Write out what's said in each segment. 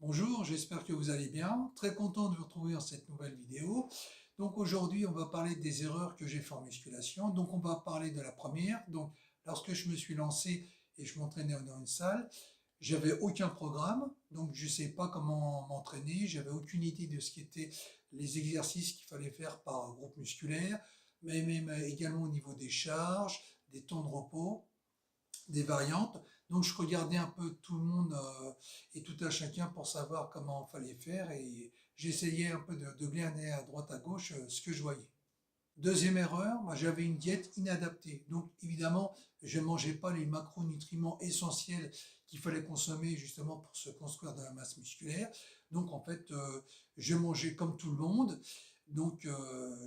Bonjour, j'espère que vous allez bien. Très content de vous retrouver dans cette nouvelle vidéo. Donc aujourd'hui, on va parler des erreurs que j'ai fait en musculation. Donc on va parler de la première. Donc lorsque je me suis lancé et je m'entraînais dans une salle, j'avais aucun programme, donc je ne sais pas comment m'entraîner, j'avais aucune idée de ce qu'étaient les exercices qu'il fallait faire par groupe musculaire, mais même également au niveau des charges, des temps de repos, des variantes. Donc je regardais un peu tout le monde et tout un chacun pour savoir comment il fallait faire et j'essayais un peu de glaner à droite à gauche ce que je voyais. Deuxième erreur, moi, j'avais une diète inadaptée. Donc évidemment, je ne mangeais pas les macronutriments essentiels qu'il fallait consommer justement pour se construire de la masse musculaire. Donc en fait, je mangeais comme tout le monde. Donc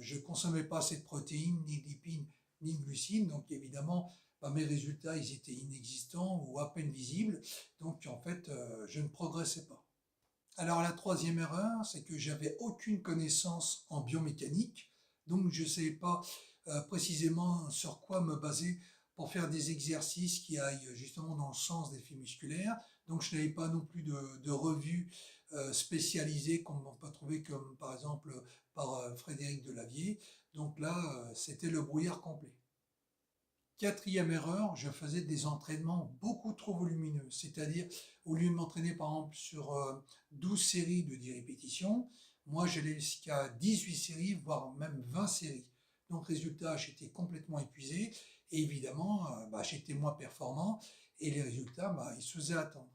je ne consommais pas assez de protéines, ni de lipides, ni de glucides. Donc évidemment, bah, mes résultats, ils étaient inexistants ou à peine visibles. Donc en fait, je ne progressais pas. Alors la troisième erreur, c'est que j'avais aucune connaissance en biomécanique, donc je ne savais pas précisément sur quoi me baser pour faire des exercices qui aillent justement dans le sens des fibres musculaires. Donc je n'avais pas non plus de revues spécialisées qu'on peut trouver comme par exemple par Frédéric Delavier. Donc là, c'était le brouillard complet. Quatrième erreur, je faisais des entraînements beaucoup trop volumineux, c'est-à-dire au lieu de m'entraîner par exemple sur 12 séries de 10 répétitions, moi j'allais jusqu'à 18 séries, voire même 20 séries. Donc résultat, j'étais complètement épuisé et évidemment, j'étais moins performant et les résultats, ils se faisaient attendre.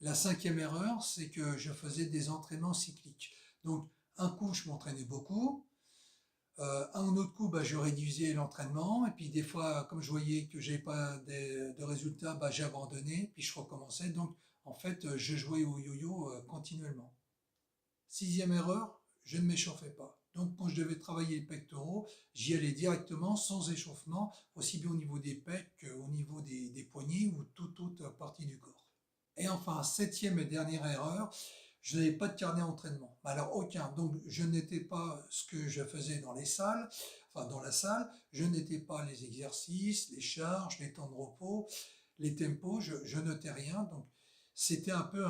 La cinquième erreur, c'est que je faisais des entraînements cycliques. Donc un coup, je m'entraînais beaucoup, un autre coup, je réduisais l'entraînement et puis des fois, comme je voyais que j'avais pas de résultats, j'abandonnais puis je recommençais. Donc, en fait, je jouais au yo-yo continuellement. Sixième erreur, je ne m'échauffais pas. Donc, quand je devais travailler les pectoraux, j'y allais directement sans échauffement, aussi bien au niveau des pecs qu'au niveau des poignets ou toute autre partie du corps. Et enfin, septième et dernière erreur, je n'avais pas de carnet d'entraînement. Alors aucun. Donc je n'étais pas ce que je faisais dans les salles, enfin dans la salle, je n'étais pas les exercices, les charges, les temps de repos, les tempos, je notais rien. Donc c'était un peu,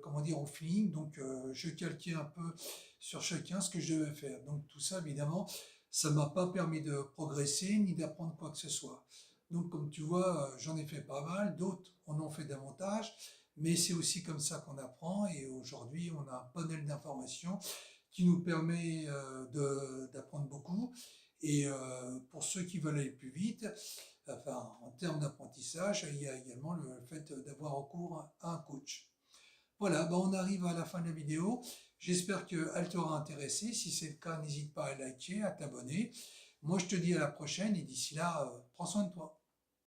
comment dire, au feeling. Donc je calquais un peu sur chacun ce que je devais faire. Donc tout ça, évidemment, ça ne m'a pas permis de progresser ni d'apprendre quoi que ce soit. Donc, comme tu vois, j'en ai fait pas mal, d'autres en ont fait davantage, mais c'est aussi comme ça qu'on apprend et aujourd'hui, on a un panel d'informations qui nous permet d'apprendre beaucoup. Et pour ceux qui veulent aller plus vite, enfin, en termes d'apprentissage, il y a également le fait d'avoir recours à un coach. Voilà, on arrive à la fin de la vidéo. J'espère qu'elle t'aura intéressé. Si c'est le cas, n'hésite pas à liker, à t'abonner. Moi, je te dis à la prochaine et d'ici là, prends soin de toi.